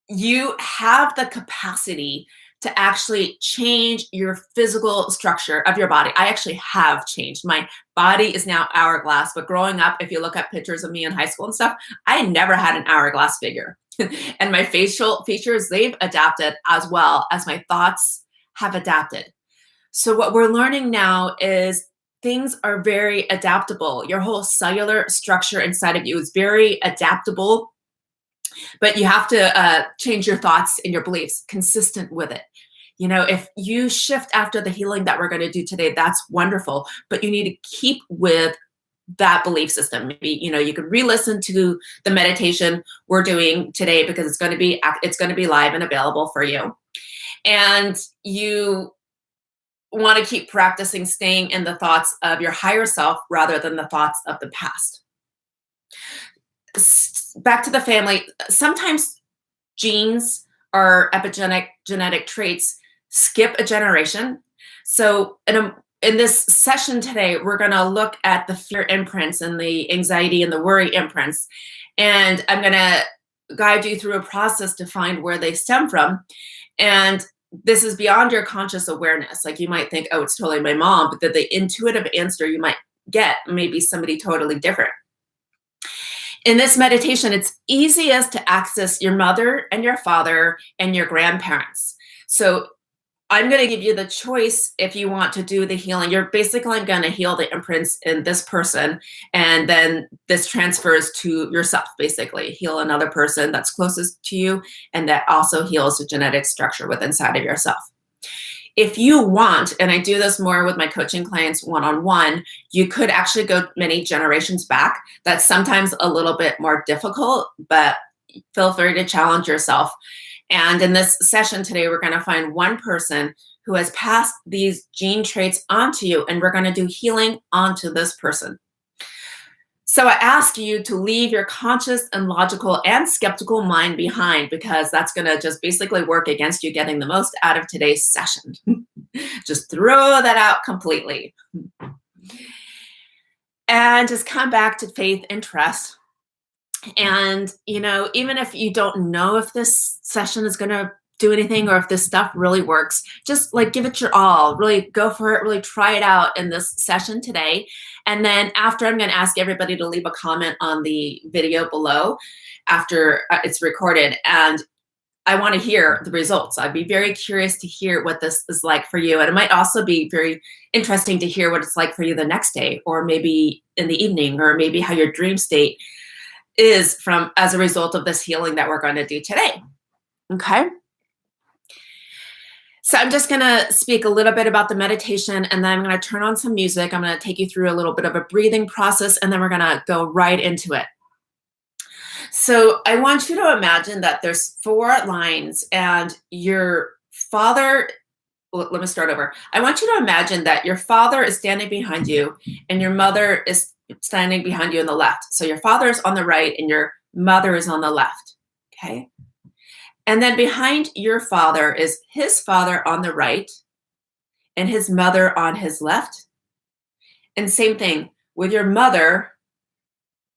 you have the capacity to actually change your physical structure of your body. I actually have changed. My body is now hourglass, but growing up, if you look at pictures of me in high school and stuff, I never had an hourglass figure. And my facial features, they've adapted as well as my thoughts have adapted. So what we're learning now is things are very adaptable. Your whole cellular structure inside of you is very adaptable, but you have to change your thoughts and your beliefs consistent with it. You know, if you shift after the healing that we're going to do today, that's wonderful, but you need to keep with that belief system. Maybe, you know, you could re-listen to the meditation we're doing today because it's going to be live and available for you. And you want to keep practicing staying in the thoughts of your higher self rather than the thoughts of the past. Back to the family, sometimes genes or genetic traits skip a generation. So in this session today, we're going to look at the fear imprints and the anxiety and the worry imprints. And I'm going to guide you through a process to find where they stem from. And this is beyond your conscious awareness. Like you might think, oh, it's totally my mom, but the intuitive answer you might get may be somebody totally different. In this meditation, it's easiest to access your mother and your father and your grandparents. So I'm going to give you the choice if you want to do the healing. You're basically going to heal the imprints in this person, and then this transfers to yourself, basically. Heal another person that's closest to you, and that also heals the genetic structure within inside of yourself. If you want, and I do this more with my coaching clients one-on-one, you could actually go many generations back. That's sometimes a little bit more difficult, but feel free to challenge yourself. And in this session today, we're going to find one person who has passed these gene traits onto you, and we're going to do healing onto this person. So I ask you to leave your conscious and logical and skeptical mind behind, because that's going to just basically work against you getting the most out of today's session. Just throw that out completely. And just come back to faith and trust. And, you know, even if you don't know if this session is going to do anything or if this stuff really works, just like give it your all, really go for it, really try it out in this session today. And then after, I'm going to ask everybody to leave a comment on the video below after it's recorded. And I want to hear the results. I'd be very curious to hear what this is like for you. And it might also be very interesting to hear what it's like for you the next day, or maybe in the evening, or maybe how your dream state is as a result of this healing that we're going to do today. Okay. So I'm just going to speak a little bit about the meditation, and then I'm going to turn on some music. I'm going to take you through a little bit of a breathing process, and then we're going to go right into it. So I want you to imagine that there's 4 lines, and your father, let me start over. I want you to imagine that your father is standing behind you, and your mother is standing behind you on the left. So your father is on the right, and your mother is on the left. Okay. And then behind your father is his father on the right and his mother on his left. And same thing with your mother.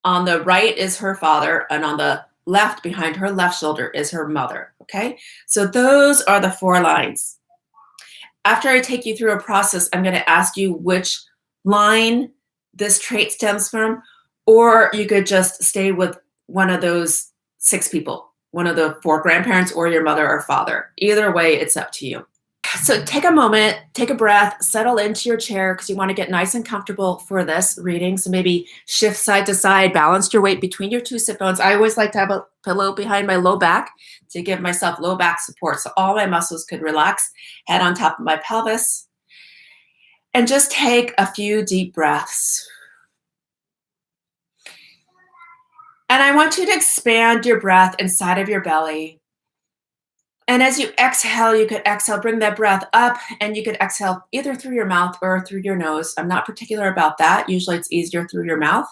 On the right is her father, and on the left, behind her left shoulder, is her mother. Okay. So those are the 4 lines. After I take you through a process, I'm going to ask you which line this trait stems from, or you could just stay with one of those 6 people. One of the 4 grandparents, or your mother or father. Either way, it's up to you. So take a moment, take a breath, settle into your chair, because you want to get nice and comfortable for this reading. So maybe shift side to side, balance your weight between your 2 sit bones. I always like to have a pillow behind my low back to give myself low back support, so all my muscles could relax. Head on top of my pelvis. And just take a few deep breaths. And I want you to expand your breath inside of your belly. And as you exhale, you could exhale, bring that breath up, and you could exhale either through your mouth or through your nose. I'm not particular about that. Usually it's easier through your mouth.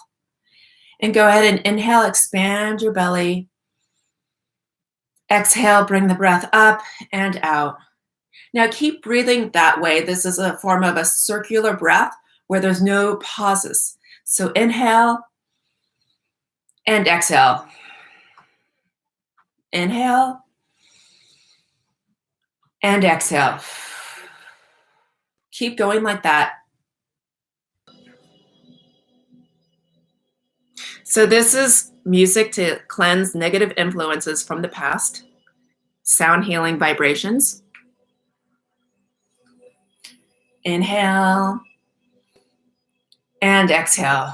And go ahead and inhale, expand your belly. Exhale, bring the breath up and out. Now keep breathing that way. This is a form of a circular breath where there's no pauses. So inhale and exhale. Inhale And exhale. Keep going like that. So this is music to cleanse negative influences from the past, sound healing vibrations. Inhale and exhale.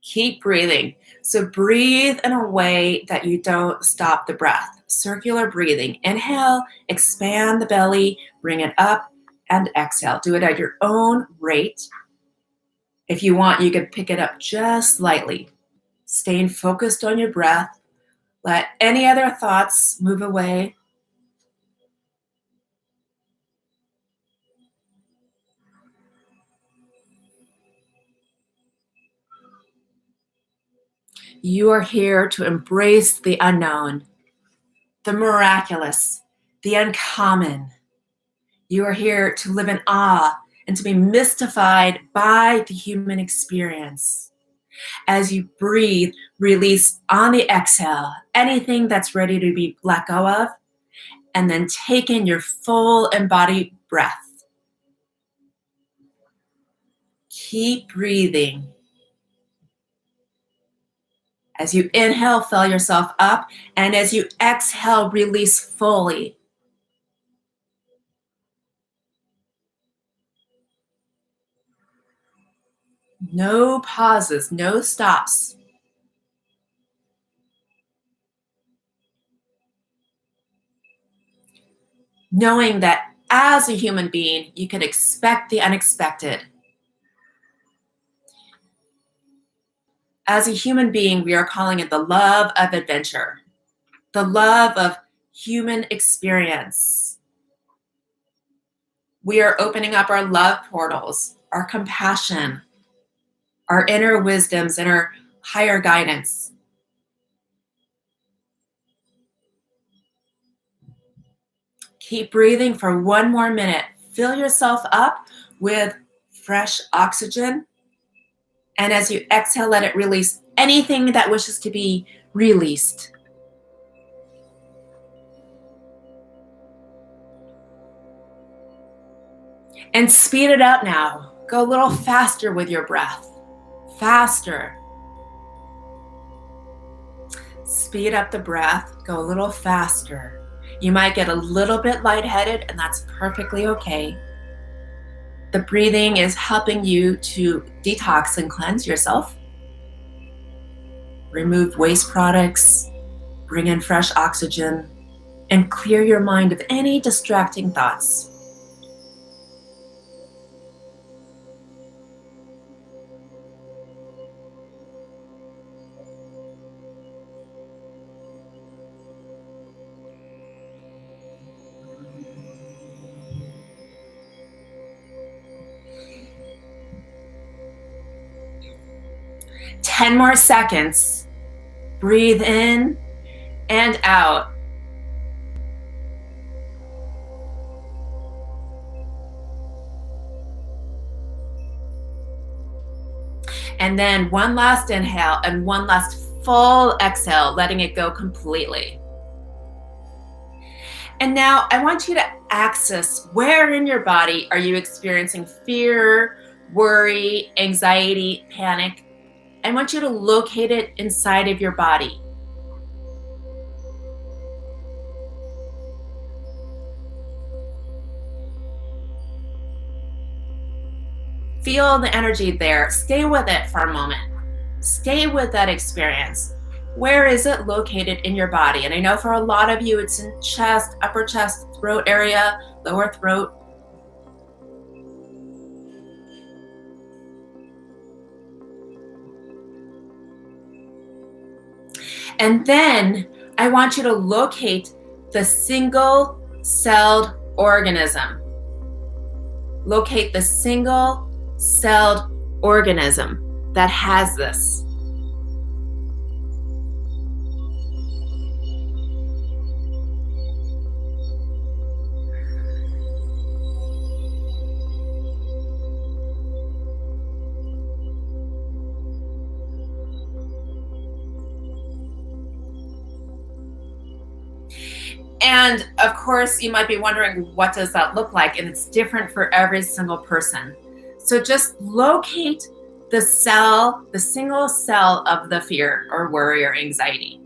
Keep breathing. So breathe in a way that you don't stop the breath. Circular breathing. Inhale, expand the belly, bring it up, and exhale. Do it at your own rate. If you want, you could pick it up just slightly. Staying focused on your breath. Let any other thoughts move away. You are here to embrace the unknown, the miraculous, the uncommon. You are here to live in awe and to be mystified by the human experience. As you breathe, release on the exhale anything that's ready to be let go of, and then take in your full embodied breath. Keep breathing. As you inhale, fill yourself up, and as you exhale, release fully. No pauses, no stops. Knowing that as a human being, you can expect the unexpected. As a human being, we are calling it the love of adventure, the love of human experience. We are opening up our love portals, our compassion, our inner wisdoms, and our higher guidance. Keep breathing for one more minute. Fill yourself up with fresh oxygen. And as you exhale, let it release anything that wishes to be released. And speed it up now. Go a little faster with your breath. Faster. Speed up the breath. Go a little faster. You might get a little bit lightheaded, and that's perfectly okay. The breathing is helping you to detox and cleanse yourself. Remove waste products, bring in fresh oxygen, and clear your mind of any distracting thoughts. Ten more seconds. Breathe in and out. And then one last inhale and one last full exhale, letting it go completely. And now I want you to access where in your body are you experiencing fear, worry, anxiety, panic. I want you to locate it inside of your body. Feel the energy there. Stay with it for a moment. Stay with that experience. Where is it located in your body? And I know for a lot of you, it's in chest, upper chest, throat area, lower throat. And then I want you to locate the single-celled organism. Locate the single-celled organism that has this. And of course, you might be wondering, what does that look like? And it's different for every single person. So just locate the cell, the single cell of the fear or worry or anxiety.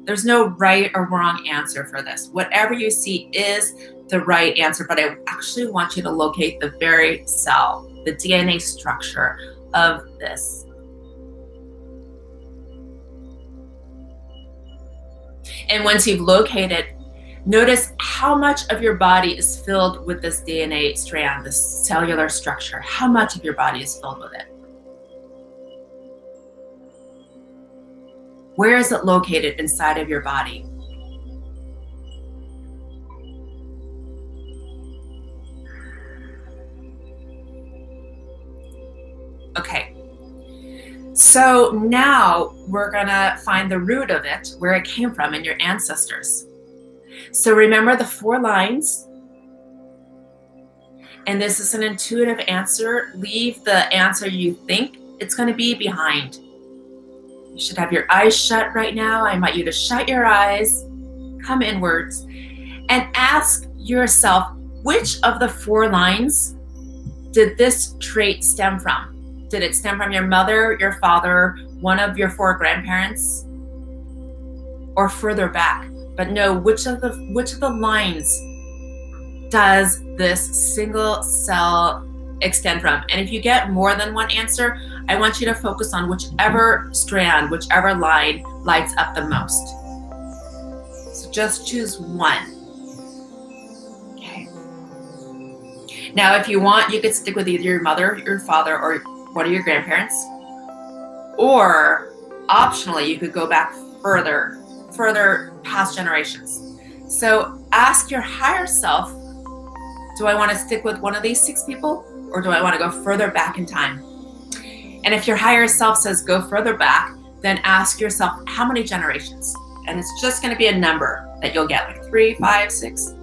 There's no right or wrong answer for this. Whatever you see is the right answer, but I actually want you to locate the very cell, the DNA structure of this. And once you've located, notice how much of your body is filled with this DNA strand, this cellular structure. How much of your body is filled with it? Where is it located inside of your body? Okay. So now we're gonna find the root of it, where it came from in your ancestors. So remember the 4 lines, and this is an intuitive answer. Leave the answer you think it's going to be behind. You should have your eyes shut right now. I invite you to shut your eyes, come inwards, and ask yourself, which of the 4 lines did this trait stem from? Did it stem from your mother, your father, one of your 4 grandparents, or further back? But know which of the lines does this single cell extend from. And if you get more than one answer, I want you to focus on whichever strand, whichever line lights up the most. So just choose one. Okay. Now, if you want, you could stick with either your mother, your father, or one of your grandparents. Or optionally, you could go back further past generations. So ask your higher self, do I want to stick with one of these 6 people, or do I want to go further back in time? And if your higher self says go further back, then ask yourself, how many generations? And it's just going to be a number that you'll get, like 3, 5, 6.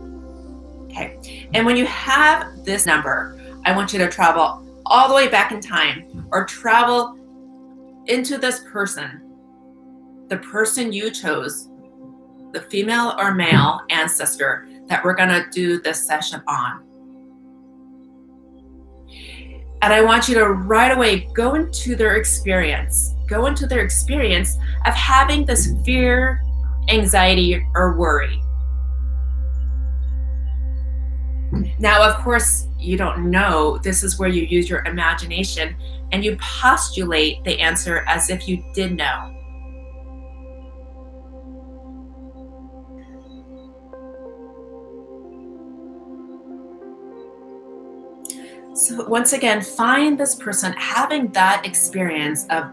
Okay. And when you have this number, I want you to travel all the way back in time, or travel into this person, the person you chose, the female or male ancestor that we're going to do this session on. And I want you to right away go into their experience of having this fear, anxiety, or worry. Now, of course, you don't know. This is where you use your imagination and you postulate the answer as if you did know. So once again, find this person having that experience of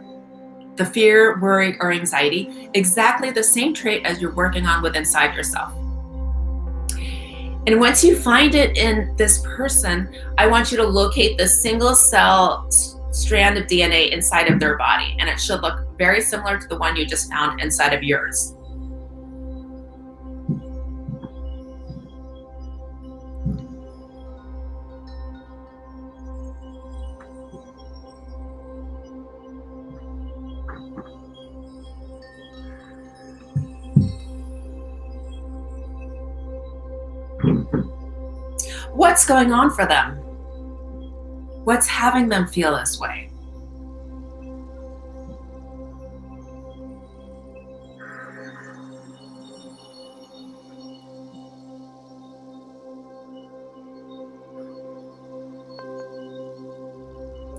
the fear, worry, or anxiety, exactly the same trait as you're working on with inside yourself. And once you find it in this person, I want you to locate the single cell strand of DNA inside of their body. And it should look very similar to the one you just found inside of yours. What's going on for them? What's having them feel this way?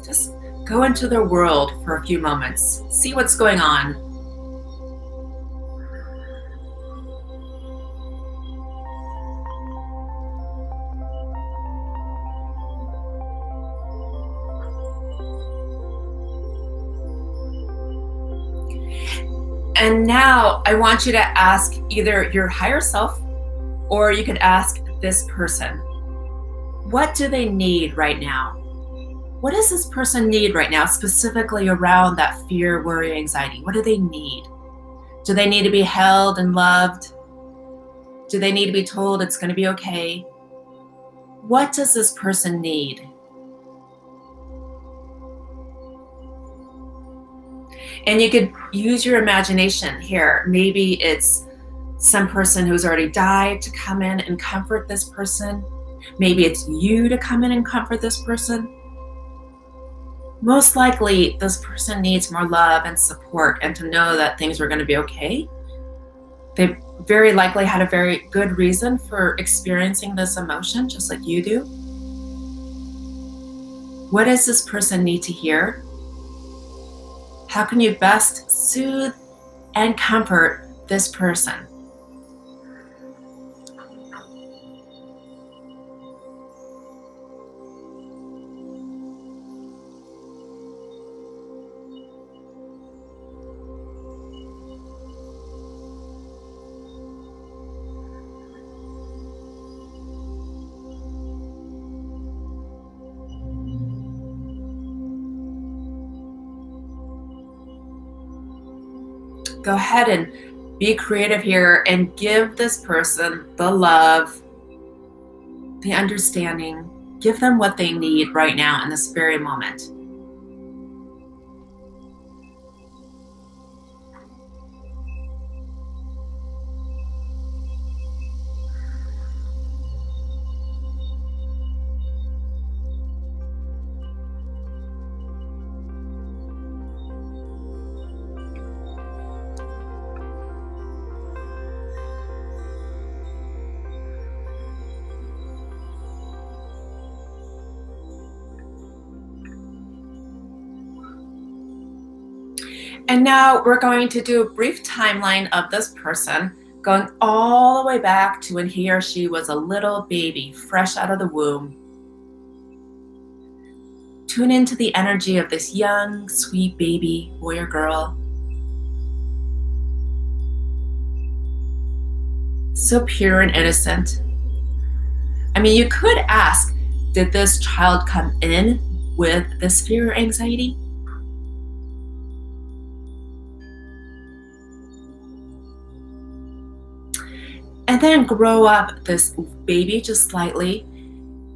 Just go into their world for a few moments. See what's going on. And now I want you to ask either your higher self, or you could ask this person, what do they need right now? What does this person need right now, specifically around that fear, worry, anxiety? What do they need? Do they need to be held and loved? Do they need to be told it's going to be okay? What does this person need? And you could use your imagination here. Maybe it's some person who's already died to come in and comfort this person. Maybe it's you to come in and comfort this person. Most likely, this person needs more love and support and to know that things are going to be okay. They very likely had a very good reason for experiencing this emotion, just like you do. What does this person need to hear? How can you best soothe and comfort this person? Go ahead and be creative here and give this person the love, the understanding. Give them what they need right now in this very moment. And now we're going to do a brief timeline of this person, going all the way back to when he or she was a little baby, fresh out of the womb. Tune into the energy of this young, sweet baby, boy or girl. So pure and innocent. I mean, you could ask, did this child come in with this fear or anxiety? And then grow up this baby just slightly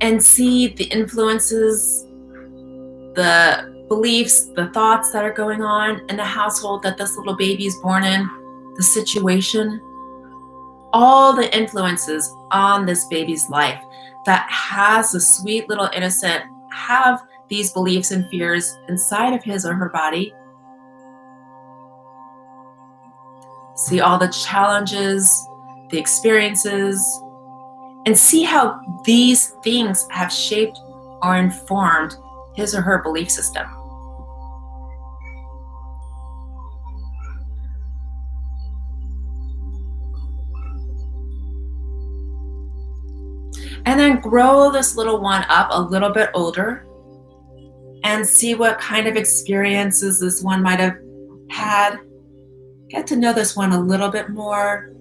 and see the influences, the beliefs, the thoughts that are going on in the household that this little baby is born in, the situation, all the influences on this baby's life that has the sweet little innocent have these beliefs and fears inside of his or her body. See all the challenges, the experiences, and see how these things have shaped or informed his or her belief system. And then grow this little one up a little bit older and see what kind of experiences this one might have had. Get to know this one a little bit more.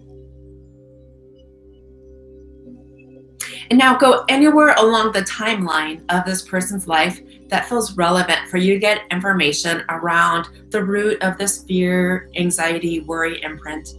And now go anywhere along the timeline of this person's life that feels relevant for you to get information around the root of this fear, anxiety, worry imprint.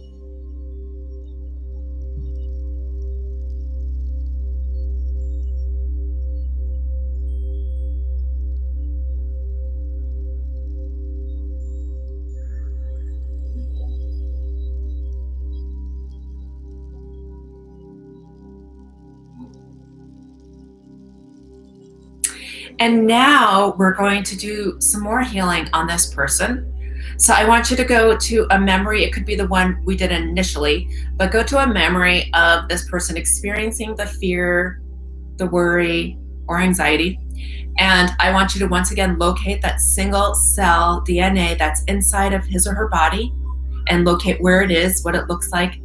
And now we're going to do some more healing on this person. So I want you to go to a memory. It could be the one we did initially, but go to a memory of this person experiencing the fear, the worry, or anxiety. And I want you to once again locate that single cell DNA that's inside of his or her body and locate where it is, what it looks like.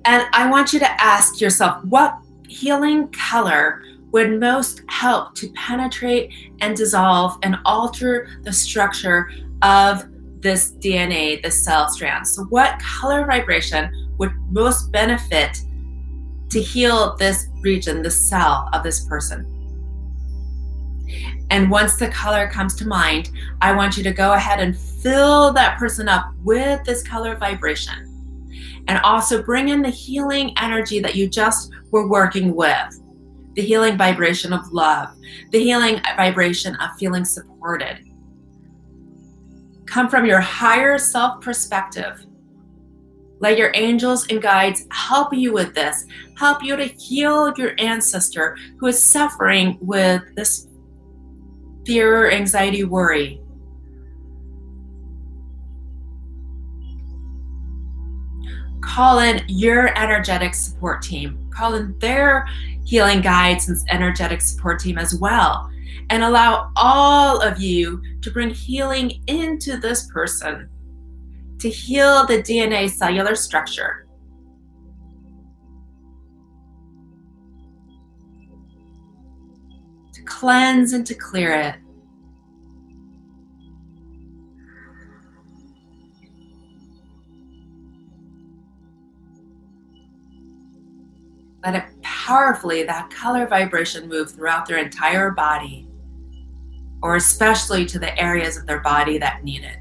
And I want you to ask yourself, what healing color would most help to penetrate and dissolve and alter the structure of this DNA, this cell strand? So what color vibration would most benefit to heal this region, this cell of this person? And once the color comes to mind, I want you to go ahead and fill that person up with this color vibration. And also bring in the healing energy that you just were working with, the healing vibration of love, the healing vibration of feeling supported. Come from your higher self perspective Let your angels and guides help you with this, help you to heal your ancestor who is suffering with this fear, anxiety, worry. Call in your energetic support team. Call in their healing guides and energetic support team as well. And allow all of you to bring healing into this person to heal the DNA cellular structure. To cleanse and to clear it. Let it powerfully, that color vibration, move throughout their entire body, or especially to the areas of their body that need it.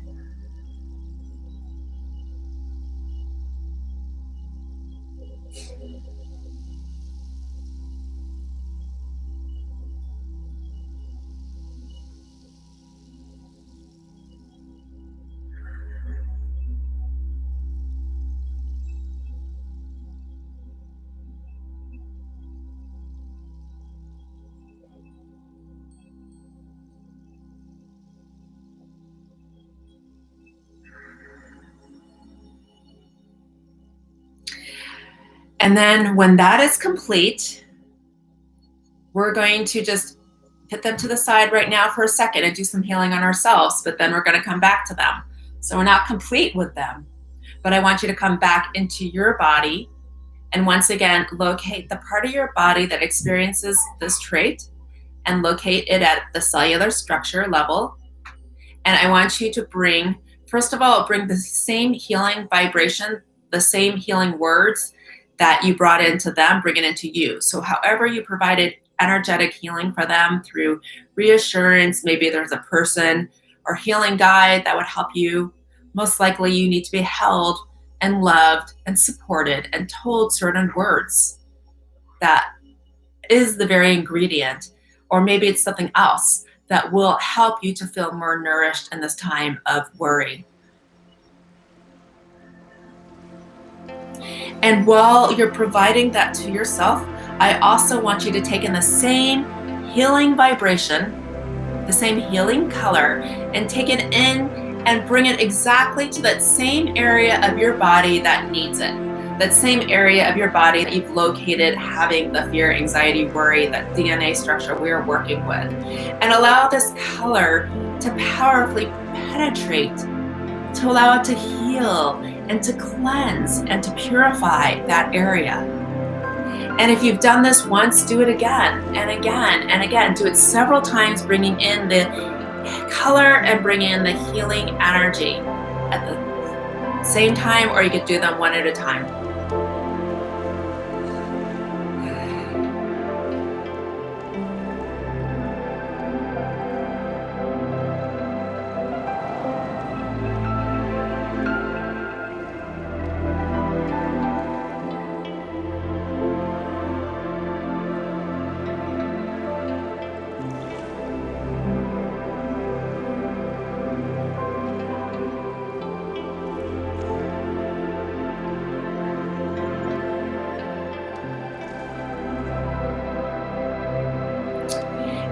And then when that is complete, we're going to just put them to the side right now for a second and do some healing on ourselves, but then we're going to come back to them. So we're not complete with them, but I want you to come back into your body and once again, locate the part of your body that experiences this trait and locate it at the cellular structure level. And I want you to bring, first of all, bring the same healing vibration, the same healing words that you brought into them, bring it into you. So however you provided energetic healing for them through reassurance, maybe there's a person or healing guide that would help you. Most likely you need to be held and loved and supported and told certain words. That is the very ingredient, or maybe it's something else that will help you to feel more nourished in this time of worry. And while you're providing that to yourself, I also want you to take in the same healing vibration, the same healing color, and take it in and bring it exactly to that same area of your body that needs it. That same area of your body that you've located having the fear, anxiety, worry, that DNA structure we're working with. And allow this color to powerfully penetrate, to allow it to heal and to cleanse and to purify that area. And if you've done this once, do it again and again and again. Do it several times, bringing in the color and bring in the healing energy at the same time, or you could do them one at a time.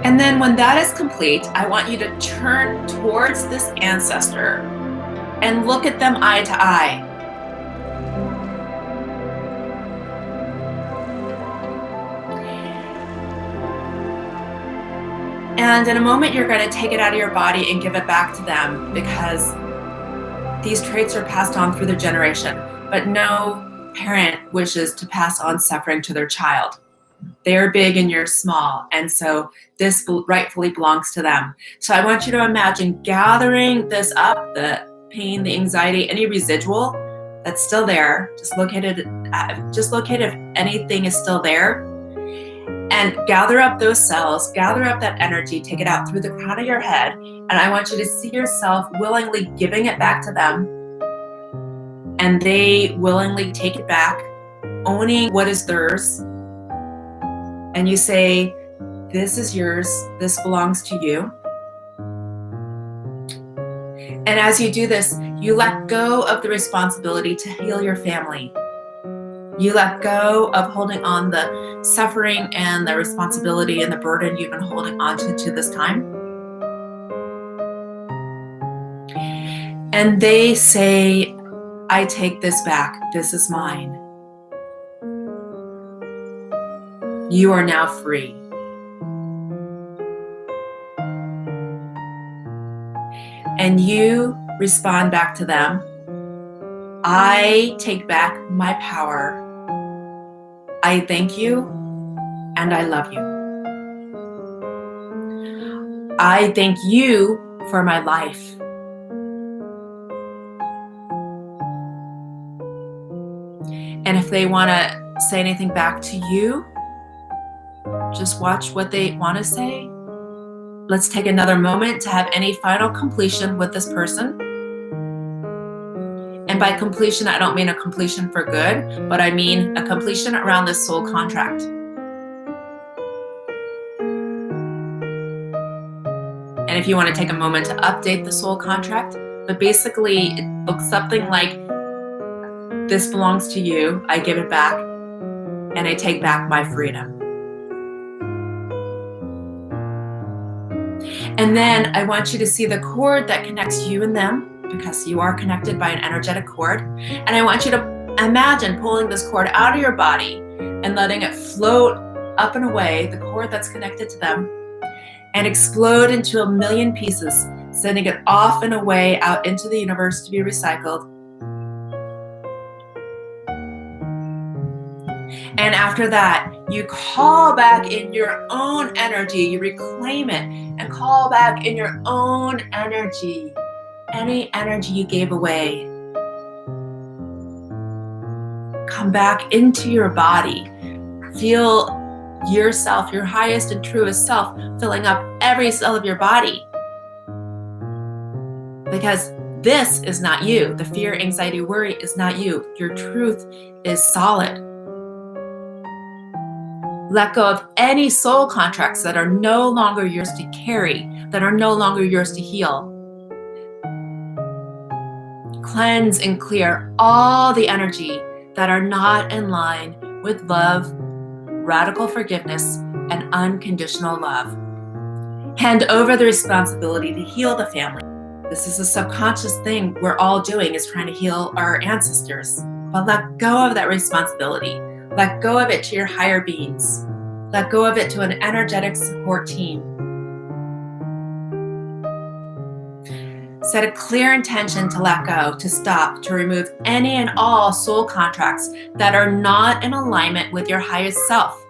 And then when that is complete, I want you to turn towards this ancestor and look at them eye to eye. And in a moment, you're going to take it out of your body and give it back to them, because these traits are passed on through the generation, but no parent wishes to pass on suffering to their child. They're big and you're small, and so this rightfully belongs to them. So I want you to imagine gathering this up, the pain, the anxiety, any residual that's still there, just locate if anything is still there, and gather up those cells, gather up that energy, take it out through the crown of your head, and I want you to see yourself willingly giving it back to them, and they willingly take it back, owning what is theirs. And you say, this is yours, this belongs to you. And as you do this, you let go of the responsibility to heal your family. You let go of holding on the suffering and the responsibility and the burden you've been holding on to this time. And they say, I take this back. This is mine. You are now free. And you respond back to them, I take back my power. I thank you and I love you. I thank you for my life. And if they want to say anything back to you, just watch what they want to say. Let's take another moment to have any final completion with this person. And by completion, I don't mean a completion for good, but I mean a completion around this soul contract. And if you want to take a moment to update the soul contract, but basically it looks something like, this belongs to you, I give it back, and I take back my freedom. And then I want you to see the cord that connects you and them, because you are connected by an energetic cord. And I want you to imagine pulling this cord out of your body and letting it float up and away, the cord that's connected to them, and explode into a million pieces, sending it off and away out into the universe to be recycled. And after that, you call back in your own energy, you reclaim it and call back in your own energy, any energy you gave away. Come back into your body. Feel yourself, your highest and truest self, filling up every cell of your body. Because this is not you. The fear, anxiety, worry is not you. Your truth is solid. Let go of any soul contracts that are no longer yours to carry, that are no longer yours to heal. Cleanse and clear all the energy that are not in line with love, radical forgiveness, and unconditional love. Hand over the responsibility to heal the family. This is a subconscious thing we're all doing, is trying to heal our ancestors. But let go of that responsibility. Let go of it to your higher beings. Let go of it to an energetic support team. Set a clear intention to let go, to stop, to remove any and all soul contracts that are not in alignment with your highest self.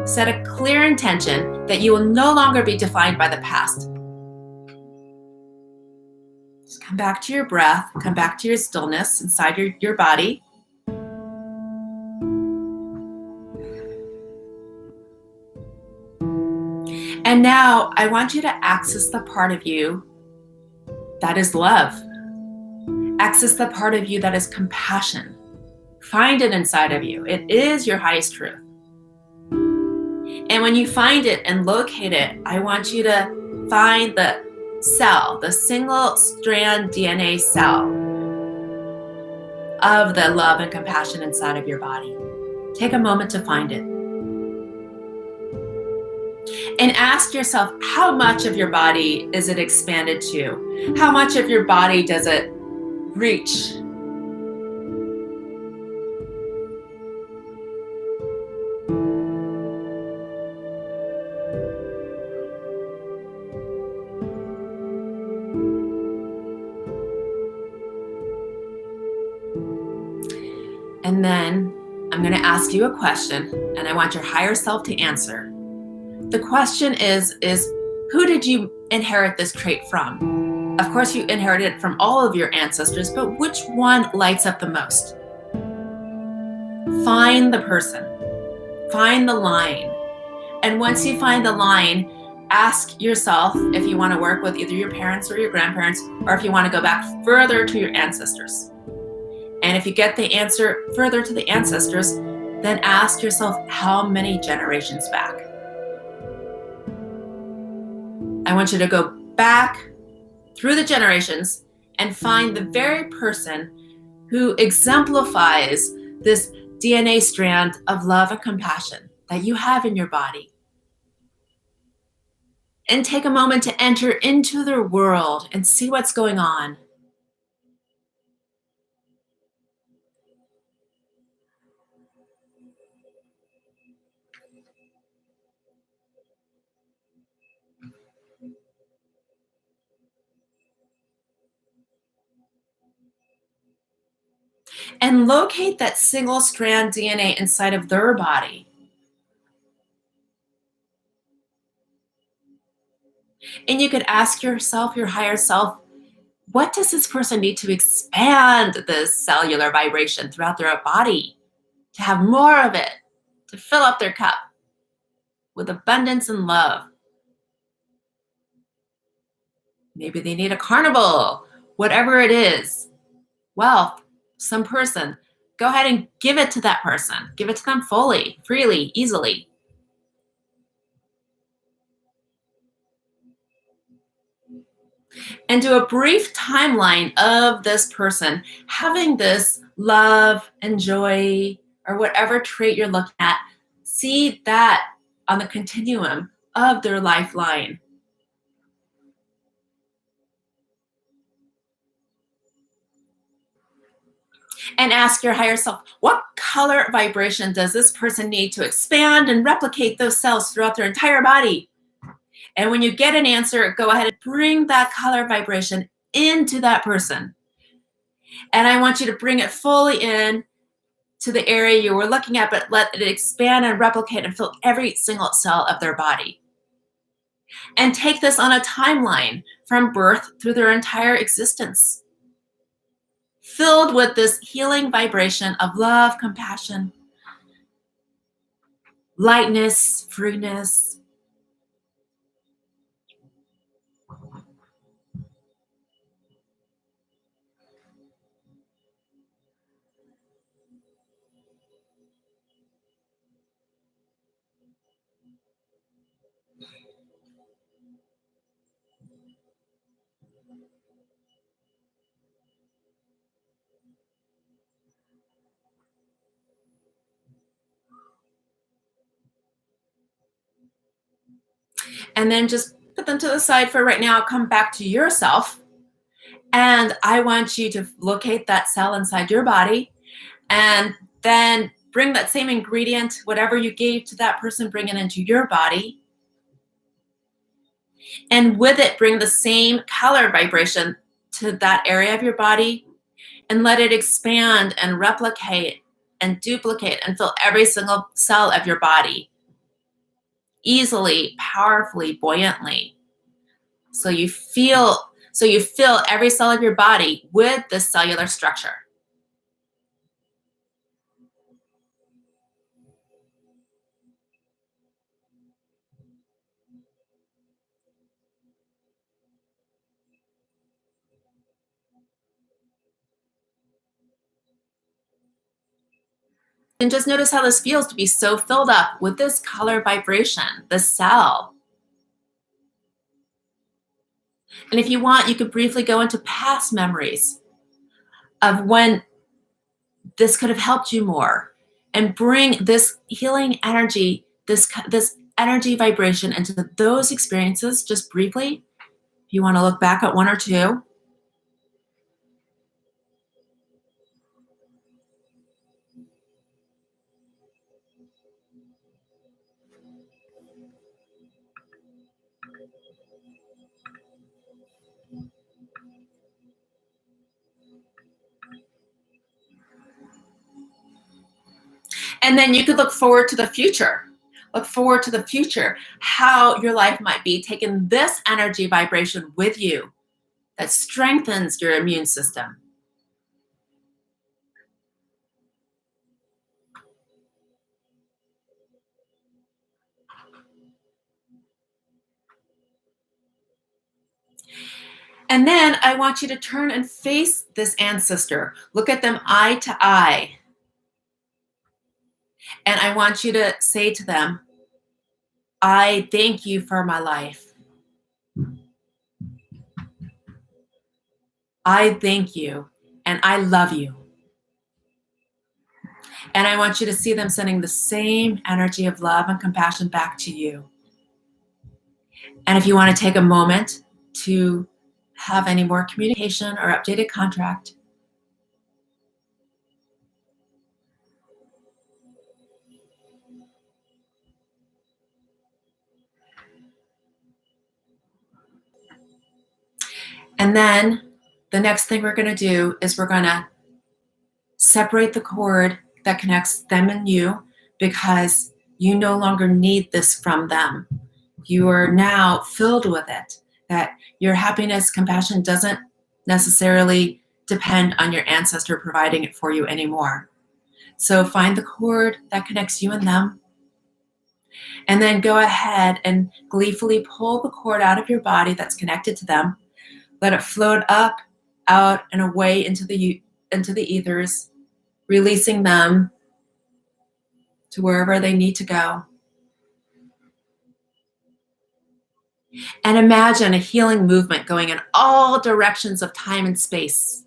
Set a clear intention that you will no longer be defined by the past. Just come back to your breath, come back to your stillness inside your body. And now I want you to access the part of you that is love. Access the part of you that is compassion. Find it inside of you. It is your highest truth. And when you find it and locate it, I want you to find the cell, the single strand DNA cell of the love and compassion inside of your body. Take a moment to find it. And ask yourself, how much of your body is it expanded to? How much of your body does it reach? And then I'm going to ask you a question, and I want your higher self to answer. The question is who did you inherit this trait from? Of course, you inherited it from all of your ancestors, but which one lights up the most? Find the person, find the line. And once you find the line, ask yourself if you want to work with either your parents or your grandparents, or if you want to go back further to your ancestors. And if you get the answer further to the ancestors, then ask yourself how many generations back. I want you to go back through the generations and find the very person who exemplifies this DNA strand of love and compassion that you have in your body. And take a moment to enter into their world and see what's going on. And locate that single strand DNA inside of their body. And you could ask yourself, your higher self, what does this person need to expand this cellular vibration throughout their body to have more of it, to fill up their cup with abundance and love? Maybe they need a carnival, whatever it is, wealth, some person. Go ahead and give it to that person. Give it to them fully, freely, easily. And do a brief timeline of this person having this love and joy or whatever trait you're looking at. See that on the continuum of their lifeline. And ask your higher self, what color vibration does this person need to expand and replicate those cells throughout their entire body? And when you get an answer, go ahead and bring that color vibration into that person. And I want you to bring it fully in to the area you were looking at, but let it expand and replicate and fill every single cell of their body. And take this on a timeline from birth through their entire existence, filled with this healing vibration of love, compassion, lightness, freeness. And then just put them to the side for right now. Come back to yourself. And I want you to locate that cell inside your body and then bring that same ingredient, whatever you gave to that person, bring it into your body. And with it, bring the same color vibration to that area of your body and let it expand and replicate and duplicate and fill every single cell of your body easily, powerfully, buoyantly. So you fill every cell of your body with this cellular structure. And just notice how this feels to be so filled up with this color vibration, the cell. And if you want, you could briefly go into past memories of when this could have helped you more and bring this healing energy, this energy vibration into those experiences just briefly. If you want to look back at one or two. And then you could look forward to the future. Look forward to the future, how your life might be taking this energy vibration with you that strengthens your immune system. And then I want you to turn and face this ancestor. Look at them eye to eye. And I want you to say to them, I thank you for my life. I thank you and I love you. And I want you to see them sending the same energy of love and compassion back to you. And if you want to take a moment to have any more communication or updated contract, and then the next thing we're going to do is we're going to separate the cord that connects them and you, because you no longer need this from them. You are now filled with it, that your happiness, compassion doesn't necessarily depend on your ancestor providing it for you anymore. So find the cord that connects you and them, and then go ahead and gleefully pull the cord out of your body that's connected to them. Let it float up, out, and away into the ethers, releasing them to wherever they need to go. And imagine a healing movement going in all directions of time and space.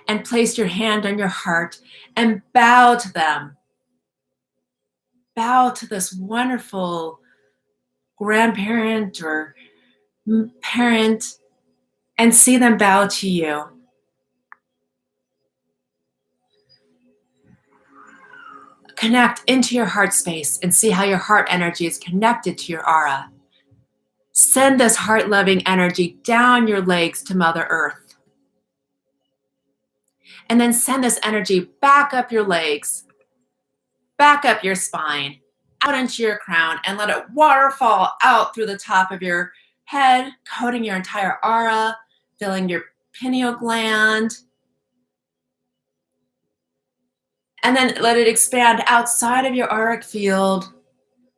And place your hand on your heart and bow to them. Bow to this wonderful grandparent or parent and see them bow to you. Connect into your heart space and see how your heart energy is connected to your aura. Send this heart-loving energy down your legs to Mother Earth. And then send this energy back up your legs, back up your spine, out into your crown, and let it waterfall out through the top of your head, coating your entire aura, filling your pineal gland. And then let it expand outside of your auric field.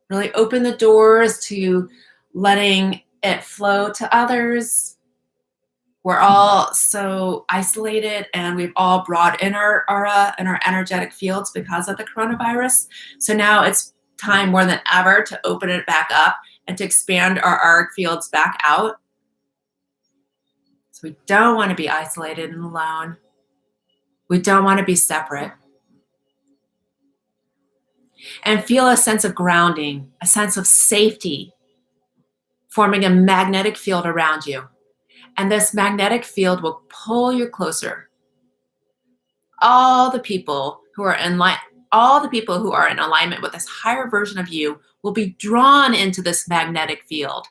Really open the doors to letting it flow to others. We're all so isolated, and we've all brought in our aura and our energetic fields because of the coronavirus. So now it's time more than ever to open it back up and to expand our auric fields back out. So we don't want to be isolated and alone. We don't want to be separate. And feel a sense of grounding, a sense of safety, forming a magnetic field around you. And this magnetic field will pull you closer. All the people who are in alignment with this higher version of you will be drawn into this magnetic field.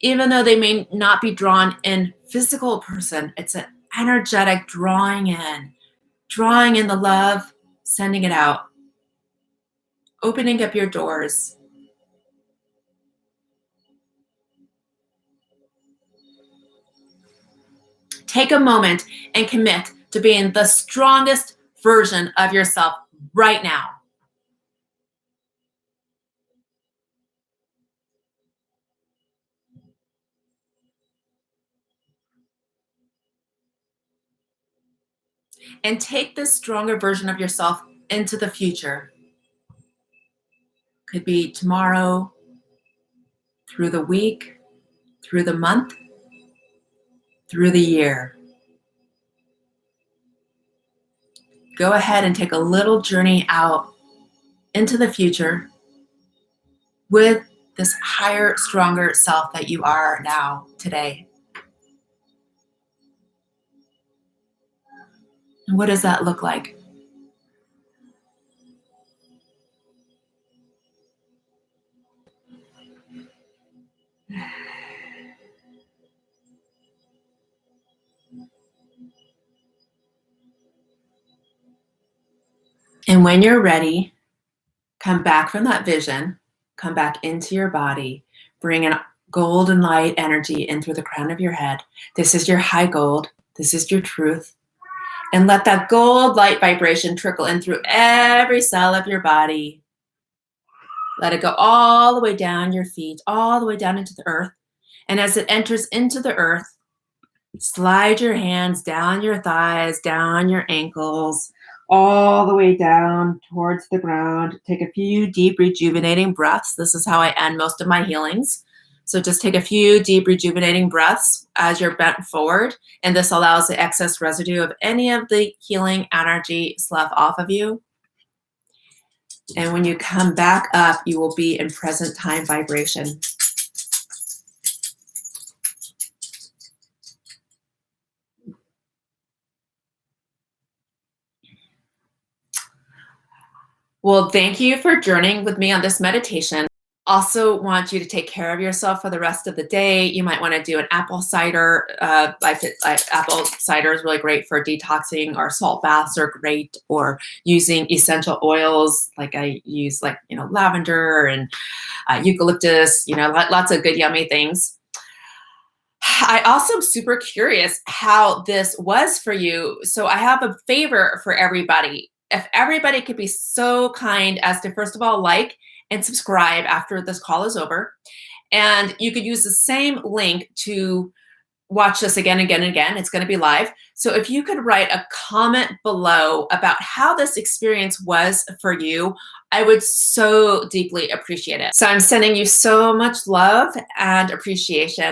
Even though they may not be drawn in physical person, it's an energetic drawing in the love, sending it out, opening up your doors. Take a moment and commit to being the strongest version of yourself right now. And take this stronger version of yourself into the future. Could be tomorrow, through the week, through the month, through the year. Go ahead and take a little journey out into the future with this higher, stronger self that you are now, today. And what does that look like? And when you're ready, come back from that vision, come back into your body, bring in golden light energy in through the crown of your head. This is your high gold. This is your truth. And let that gold light vibration trickle in through every cell of your body. Let it go all the way down your feet, all the way down into the earth. And as it enters into the earth, slide your hands down your thighs, down your ankles, all the way down towards the ground. Take a few deep, rejuvenating breaths. This is how I end most of my healings. So just take a few deep rejuvenating breaths as you're bent forward, and this allows the excess residue of any of the healing energy slough off of you. And when you come back up, you will be in present time vibration. Well, thank you for journeying with me on this meditation. Also want you to take care of yourself for the rest of the day. You might want to do an apple cider. Apple cider is really great for detoxing, or salt baths are great, or using essential oils. Like I use lavender and eucalyptus, lots of good yummy things. I also am super curious how this was for you. So I have a favor for everybody. If everybody could be so kind as to, first of all, like and subscribe after this call is over. And you could use the same link to watch this again, again, and again. It's going to be live. So if you could write a comment below about how this experience was for you, I would so deeply appreciate it. So I'm sending you so much love and appreciation.